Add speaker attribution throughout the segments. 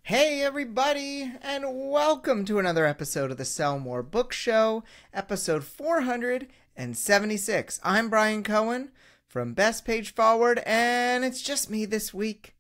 Speaker 1: Hey everybody, and welcome to another episode of the Sell More Book Show, episode 476. I'm Brian Cohen from Best Page Forward, and it's just me this week.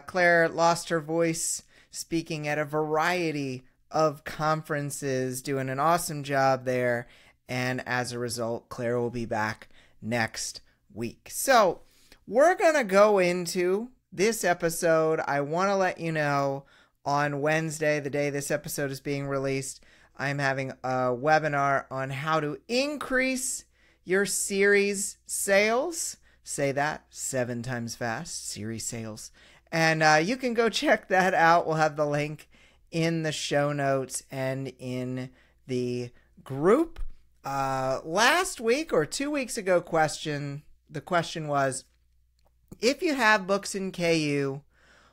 Speaker 1: Claire lost her voice speaking at a variety of conferences, doing an awesome job there, and as a result, Claire will be back next week. So, we're going to go into this episode. I want to let you know on Wednesday, the day this episode is being released, I'm having a webinar on how to increase your series sales. Say that 7 times fast, series sales. And you can go check that out. We'll have the link in the show notes and in the group. Last week or 2 weeks ago the question was, if you have books in KU,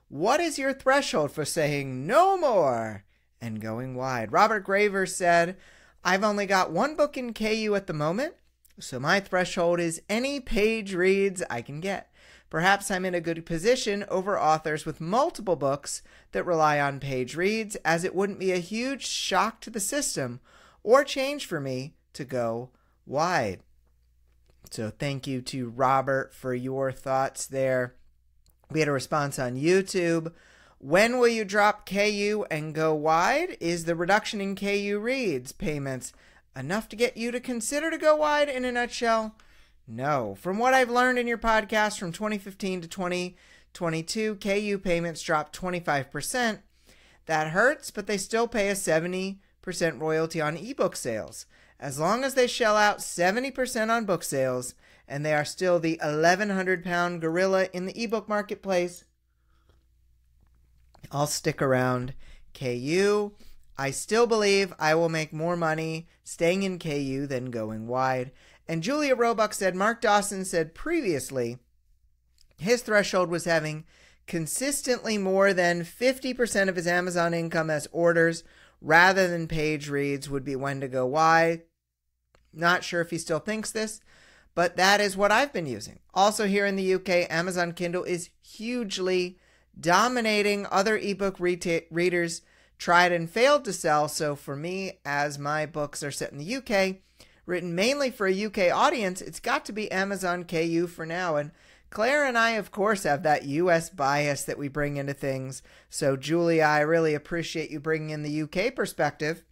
Speaker 1: what is your threshold for saying no more and going wide? Robert Graver said, I've only got 1 book in KU at the moment, so my threshold is any page reads I can get. Perhaps I'm in a good position over authors with multiple books that rely on page reads, as it wouldn't be a huge shock to the system or change for me to go wide. So thank you to Robert for your thoughts there. We had a response on YouTube. When will you drop KU and go wide? Is the reduction in KU reads payments enough to get you to consider to go wide? In a nutshell, no. From what I've learned in your podcast from 2015 to 2022, KU payments dropped 25%. That hurts, but they still pay a 70% royalty on ebook sales. As long as they shell out 70% on book sales, and they are still the 1,100-pound gorilla in the ebook marketplace, I'll stick around KU. I still believe I will make more money staying in KU than going wide. And Julia Roebuck said, Mark Dawson said previously his threshold was having consistently more than 50% of his Amazon income as orders rather than page reads would be when to go wide. Not sure if he still thinks this, but that is what I've been using. Also here in the UK, Amazon Kindle is hugely dominating. Other ebook readers tried and failed to sell. So for me, as my books are set in the UK, written mainly for a UK audience, it's got to be Amazon KU for now. And Claire and I, of course, have that US bias that we bring into things. So Julia, I really appreciate you bringing in the UK perspective,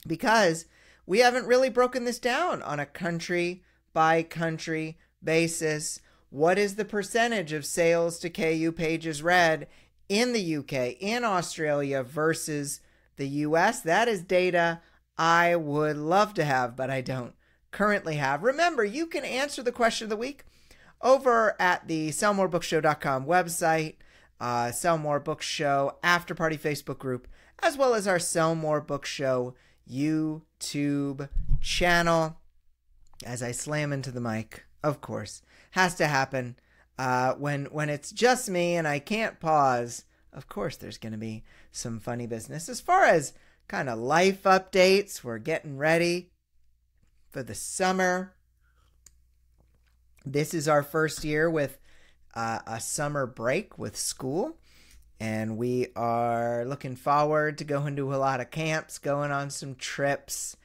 Speaker 1: because we haven't really broken this down on a country by country basis. What is the percentage of sales to KU pages read in the UK, in Australia versus the US? That is data I would love to have, but I don't currently have. Remember, you can answer the question of the week over at the sellmorebookshow.com website, Sell More Book Show After Party Facebook group, as well as our Sell More Book Show YouTube channel. As I slam into the mic, of course, has to happen when it's just me and I can't pause. Of course, there's going to be some funny business. As far as kind of life updates, we're getting ready for the summer. This is our first year with a summer break with school, and we are looking forward to going to a lot of camps, going on some trips.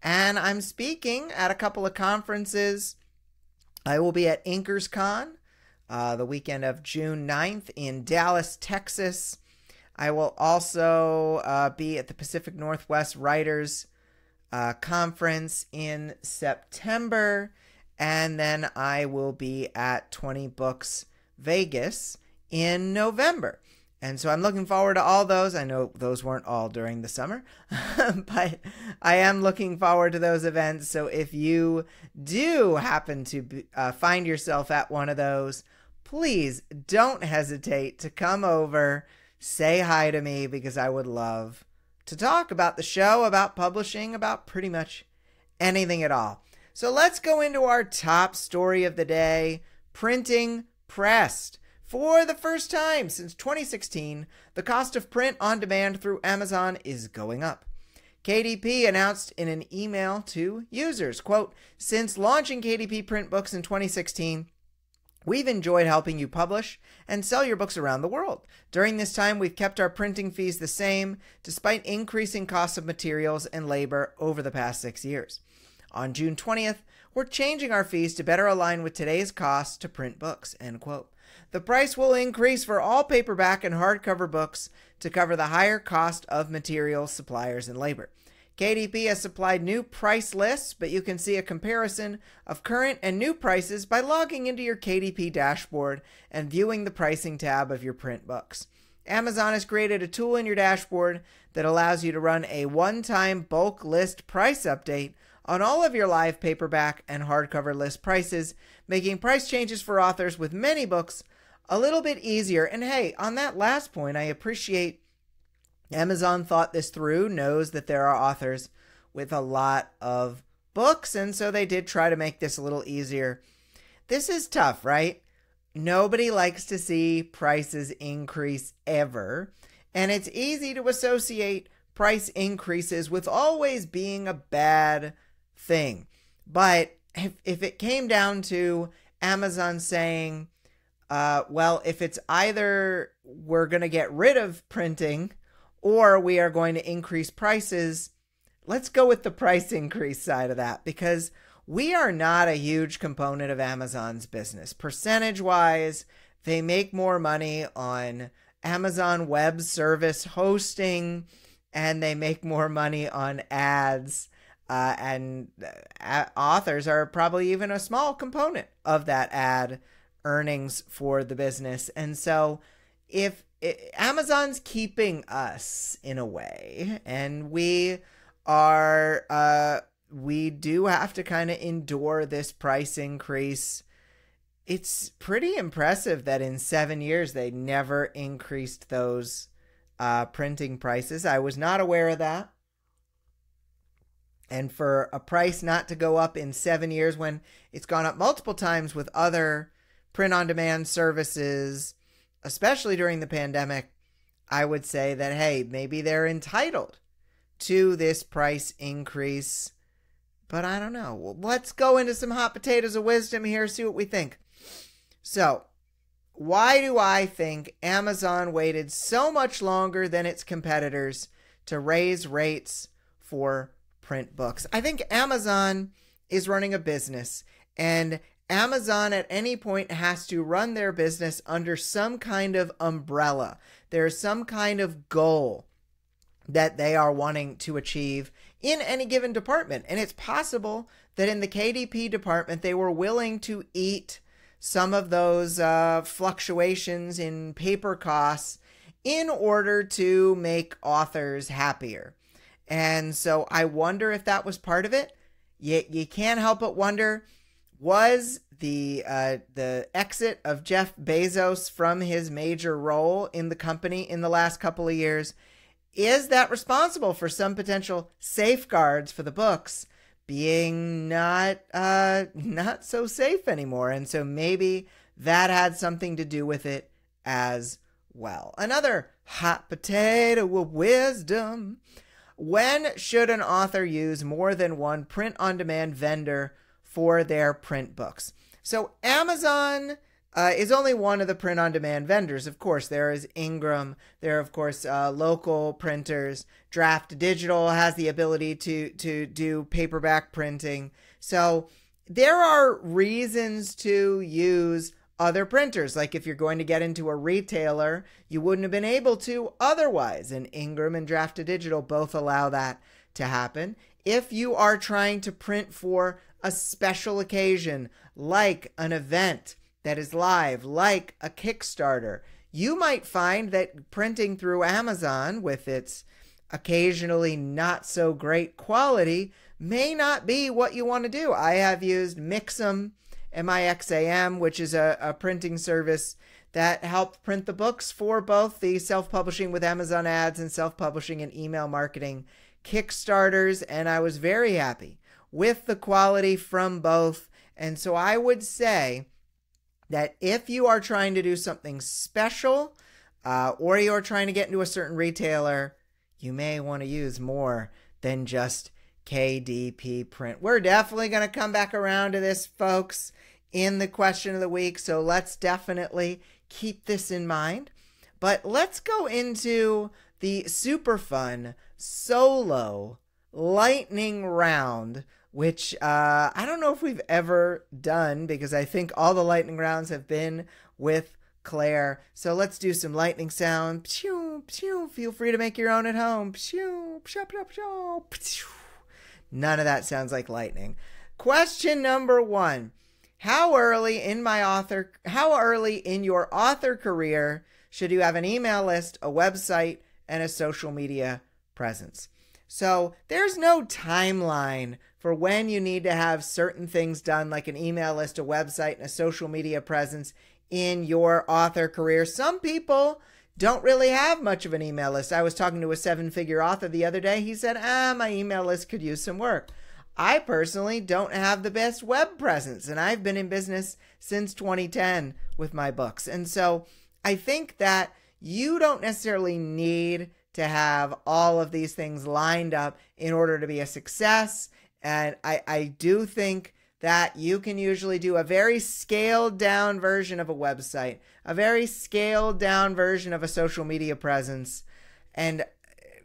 Speaker 1: And I'm speaking at a couple of conferences. I will be at InkersCon the weekend of June 9th in Dallas, Texas. I will also be at the Pacific Northwest Writers Conference in September. And then I will be at 20 Books Vegas in November. And so I'm looking forward to all those. I know those weren't all during the summer, but I am looking forward to those events. So if you do happen to find yourself at one of those, please don't hesitate to come over, say hi to me, because I would love to talk about the show, about publishing, about pretty much anything at all. So let's go into our top story of the day, printing pressed. For the first time since 2016, the cost of print on demand through Amazon is going up. KDP announced in an email to users, quote, since launching KDP print books in 2016, We've enjoyed helping you publish and sell your books around the world. During this time, we've kept our printing fees the same, despite increasing costs of materials and labor over the past 6 years. On June 20th, we're changing our fees to better align with today's costs to print books, end quote. The price will increase for all paperback and hardcover books to cover the higher cost of materials, suppliers, and labor. KDP has supplied new price lists, but you can see a comparison of current and new prices by logging into your KDP dashboard and viewing the pricing tab of your print books. Amazon has created a tool in your dashboard that allows you to run a one-time bulk list price update on all of your live paperback and hardcover list prices, making price changes for authors with many books a little bit easier. And hey, on that last point, I appreciate Amazon thought this through, knows that there are authors with a lot of books, and so they did try to make this a little easier. This is tough, right? Nobody likes to see prices increase ever, and it's easy to associate price increases with always being a bad thing. But if it came down to Amazon saying, well, if it's either we're going to get rid of printing or we are going to increase prices, let's go with the price increase side of that, because we are not a huge component of Amazon's business. Percentage-wise, they make more money on Amazon Web Service hosting, and they make more money on ads, and authors are probably even a small component of that ad earnings for the business. And so if Amazon's keeping us in a way, and we do have to kind of endure this price increase. It's pretty impressive that in 7 years they never increased those printing prices. I was not aware of that. And for a price not to go up in 7 years when it's gone up multiple times with other print-on-demand services, especially during the pandemic, I would say that, hey, maybe they're entitled to this price increase. But I don't know. Well, let's go into some hot potatoes of wisdom here, see what we think. So, why do I think Amazon waited so much longer than its competitors to raise rates for print books? I think Amazon is running a business, and Amazon at any point has to run their business under some kind of umbrella. There's some kind of goal that they are wanting to achieve in any given department. And it's possible that in the KDP department, they were willing to eat some of those fluctuations in paper costs in order to make authors happier. And so I wonder if that was part of it. You can't help but wonder, was the exit of Jeff Bezos from his major role in the company in the last couple of years, is that responsible for some potential safeguards for the books being not so safe anymore? And so maybe that had something to do with it as well. Another hot potato of wisdom. When should an author use more than one print-on-demand vendor for their print books? So Amazon is only one of the print-on-demand vendors. Of course, there is Ingram. There are, of course, local printers. Draft Digital has the ability to do paperback printing. So there are reasons to use other printers. Like if you're going to get into a retailer, you wouldn't have been able to otherwise. And Ingram and Draft Digital both allow that to happen. If you are trying to print for a special occasion, like an event that is live, like a Kickstarter, you might find that printing through Amazon with its occasionally not so great quality may not be what you want to do. I have used Mixam, M-I-X-A-M, which is a printing service that helped print the books for both the self-publishing with Amazon ads and self-publishing and email marketing Kickstarters, and I was very happy with the quality from both. And so I would say that if you are trying to do something special or you're trying to get into a certain retailer, you may want to use more than just KDP Print. We're definitely going to come back around to this, folks, in the question of the week. So let's definitely keep this in mind. But let's go into the super fun solo lightning round, which I don't know if we've ever done, because I think all the lightning rounds have been with Claire. So let's do some lightning sound. Pew, pew. Feel free to make your own at home. Pew, pew, pew, pew, pew. None of that sounds like lightning. Question number 1. How early in your author career should you have an email list, a website, and a social media presence? So there's no timeline for when you need to have certain things done, like an email list, a website, and a social media presence in your author career. Some people don't really have much of an email list. I was talking to a 7-figure author the other day. He said, my email list could use some work. I personally don't have the best web presence, and I've been in business since 2010 with my books. And so I think that you don't necessarily need to have all of these things lined up in order to be a success. And I do think that you can usually do a very scaled down version of a website, a very scaled down version of a social media presence. And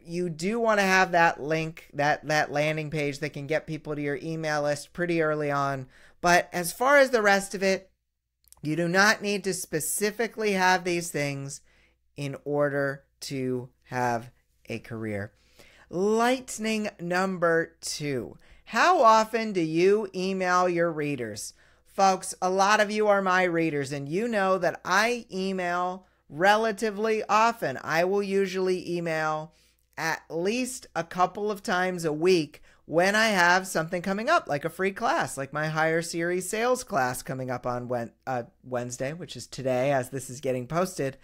Speaker 1: you do want to have that link, that landing page that can get people to your email list pretty early on. But as far as the rest of it, you do not need to specifically have these things in order to have a career. Lightning number 2. How often do you email your readers? Folks, a lot of you are my readers, and you know that I email relatively often. I will usually email at least a couple of times a week when I have something coming up, like a free class, like my Higher Series sales class coming up on Wednesday, which is today as this is getting posted.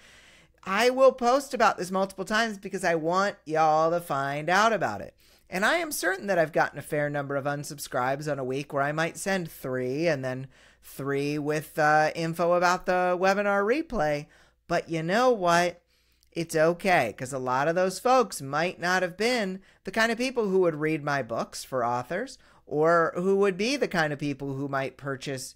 Speaker 1: I will post about this multiple times because I want y'all to find out about it. And I am certain that I've gotten a fair number of unsubscribes on a week where I might send 3 and then 3 with info about the webinar replay. But you know what? It's okay, because a lot of those folks might not have been the kind of people who would read my books for authors, or who would be the kind of people who might purchase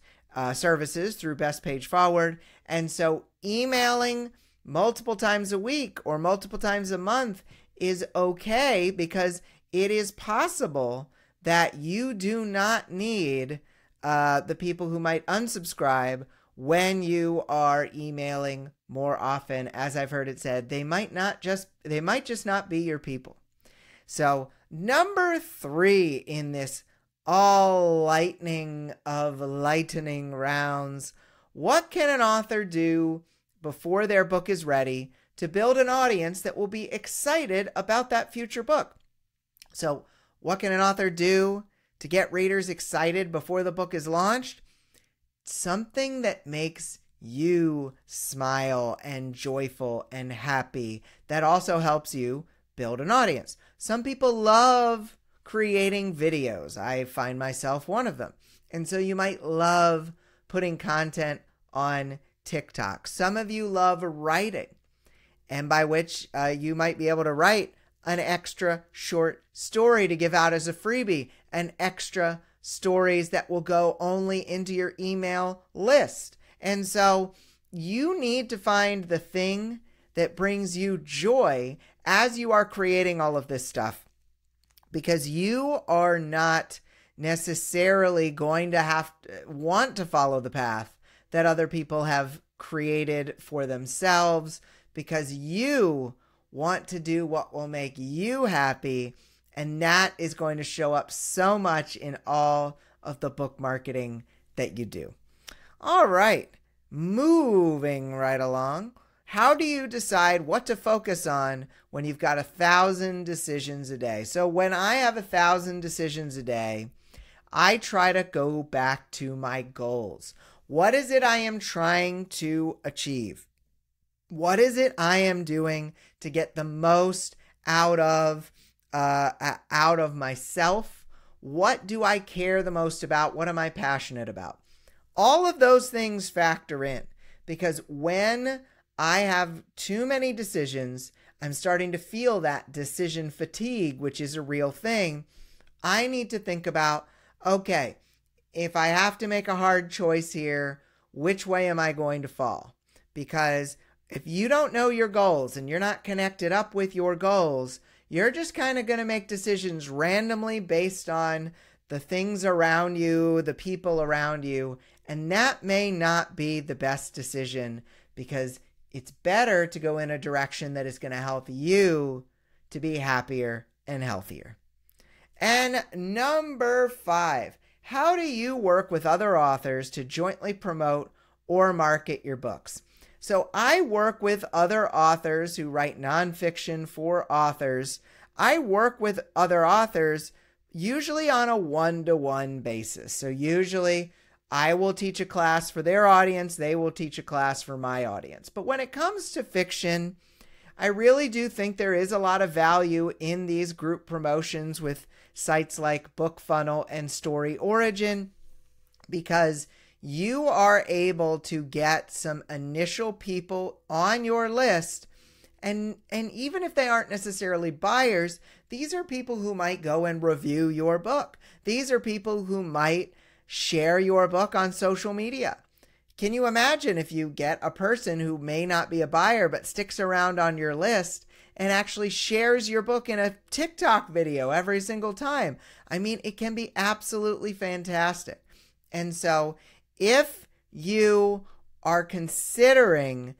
Speaker 1: services through Best Page Forward. And so emailing multiple times a week or multiple times a month is okay, because it is possible that you do not need the people who might unsubscribe when you are emailing more often. As I've heard it said, they might just not be your people. So number 3 in this all lightning of lightning rounds, what can an author do before their book is ready to build an audience that will be excited about that future book? So what can an author do to get readers excited before the book is launched? Something that makes you smile and joyful and happy, that also helps you build an audience. Some people love creating videos. I find myself one of them. And so you might love putting content on TikTok. Some of you love writing, and by which you might be able to write an extra short story to give out as a freebie, an extra stories that will go only into your email list. And so you need to find the thing that brings you joy as you are creating all of this stuff, because you are not necessarily going to want to follow the path that other people have created for themselves, because you want to do what will make you happy. And that is going to show up so much in all of the book marketing that you do. All right, moving right along. How do you decide what to focus on when you've got 1,000 decisions a day? So when I have 1,000 decisions a day, I try to go back to my goals. What is it I am trying to achieve? What is it I am doing to get the most out of myself? What do I care the most about? What am I passionate about? All of those things factor in, because when I have too many decisions, I'm starting to feel that decision fatigue, which is a real thing. I need to think about, okay, if I have to make a hard choice here, which way am I going to fall? Because if you don't know your goals and you're not connected up with your goals, you're just kind of going to make decisions randomly based on the things around you, the people around you, and that may not be the best decision, because it's better to go in a direction that is going to help you to be happier and healthier. And number 5, how do you work with other authors to jointly promote or market your books? So I work with other authors who write nonfiction for authors. I work with other authors usually on a one-to-one basis. So usually I will teach a class for their audience. They will teach a class for my audience. But when it comes to fiction, I really do think there is a lot of value in these group promotions with sites like BookFunnel and StoryOrigin, because you are able to get some initial people on your list. And even if they aren't necessarily buyers, these are people who might go and review your book. These are people who might share your book on social media. Can you imagine if you get a person who may not be a buyer but sticks around on your list and actually shares your book in a TikTok video every single time? I mean, it can be absolutely fantastic. And so if you are considering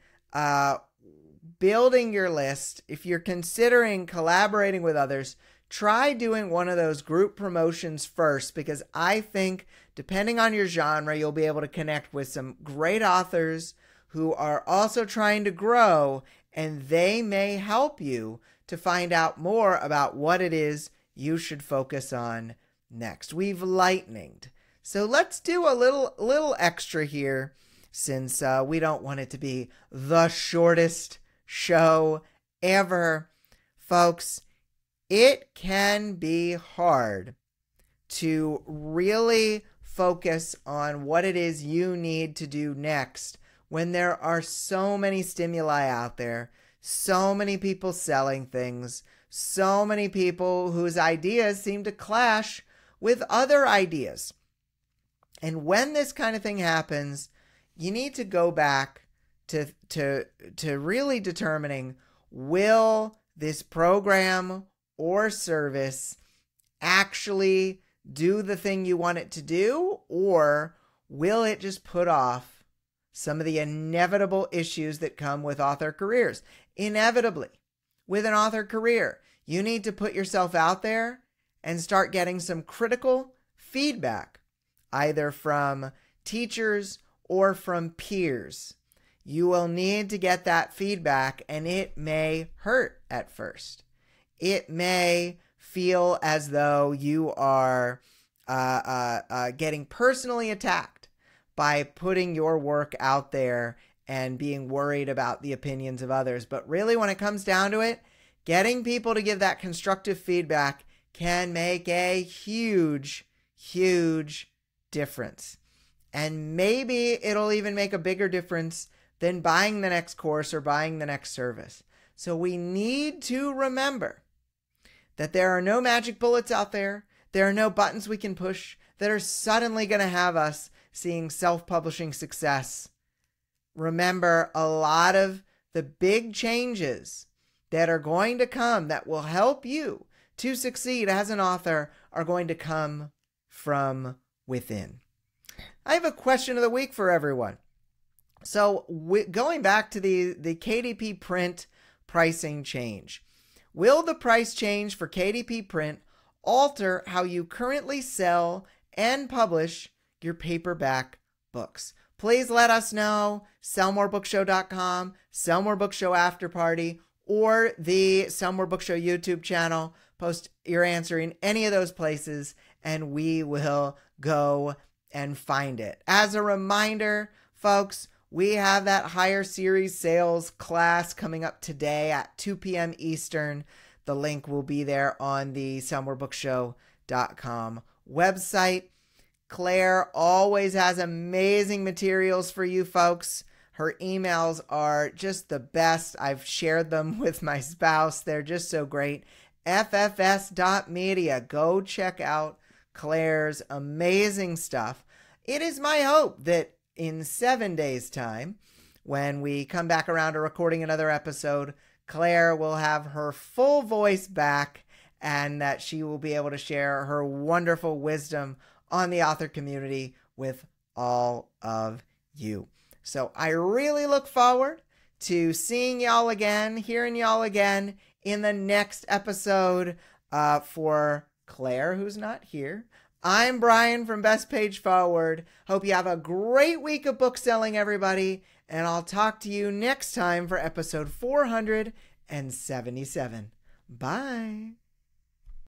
Speaker 1: building your list, if you're considering collaborating with others, try doing one of those group promotions first, because I think depending on your genre, you'll be able to connect with some great authors who are also trying to grow, and they may help you to find out more about what it is you should focus on next. We've lightninged. So let's do a little extra here, since we don't want it to be the shortest show ever. Folks, it can be hard to really focus on what it is you need to do next when there are so many stimuli out there, so many people selling things, so many people whose ideas seem to clash with other ideas. And when this kind of thing happens, you need to go back to really determining, will this program or service actually do the thing you want it to do, or will it just put off some of the inevitable issues that come with author careers? Inevitably, with an author career, you need to put yourself out there and start getting some critical feedback, either from teachers or from peers. You will need to get that feedback, and it may hurt at first. It may feel as though you are getting personally attacked by putting your work out there and being worried about the opinions of others. But really, when it comes down to it, getting people to give that constructive feedback can make a huge, huge difference. And maybe it'll even make a bigger difference than buying the next course or buying the next service. So we need to remember that there are no magic bullets out there. There are no buttons we can push that are suddenly going to have us seeing self-publishing success. Remember, a lot of the big changes that are going to come that will help you to succeed as an author are going to come from within. I have a question of the week for everyone. So going back to the KDP Print pricing change. Will the price change for KDP Print alter how you currently sell and publish your paperback books? Please let us know. SellMoreBookShow.com, Sell More Book Show After Party, or the Sell More Book Show YouTube channel. Post your answer in any of those places, and we will go and find it. As a reminder, folks, we have that higher series sales class coming up today at 2 p.m. Eastern. The link will be there on the SellMoreBookShow.com website. Claire always has amazing materials for you folks. Her emails are just the best. I've shared them with my spouse. They're just so great. FFS.media. Go check out Claire's amazing stuff. it is my hope that in 7 days' time, when we come back around to recording another episode, Claire will have her full voice back and that she will be able to share her wonderful wisdom on the author community with all of you. So I really look forward to seeing y'all again, hearing y'all again in the next episode. For Claire, who's not here, I'm Brian from Best Page Forward. Hope you have a great week of book selling, everybody, and I'll talk to you next time for episode 477. Bye.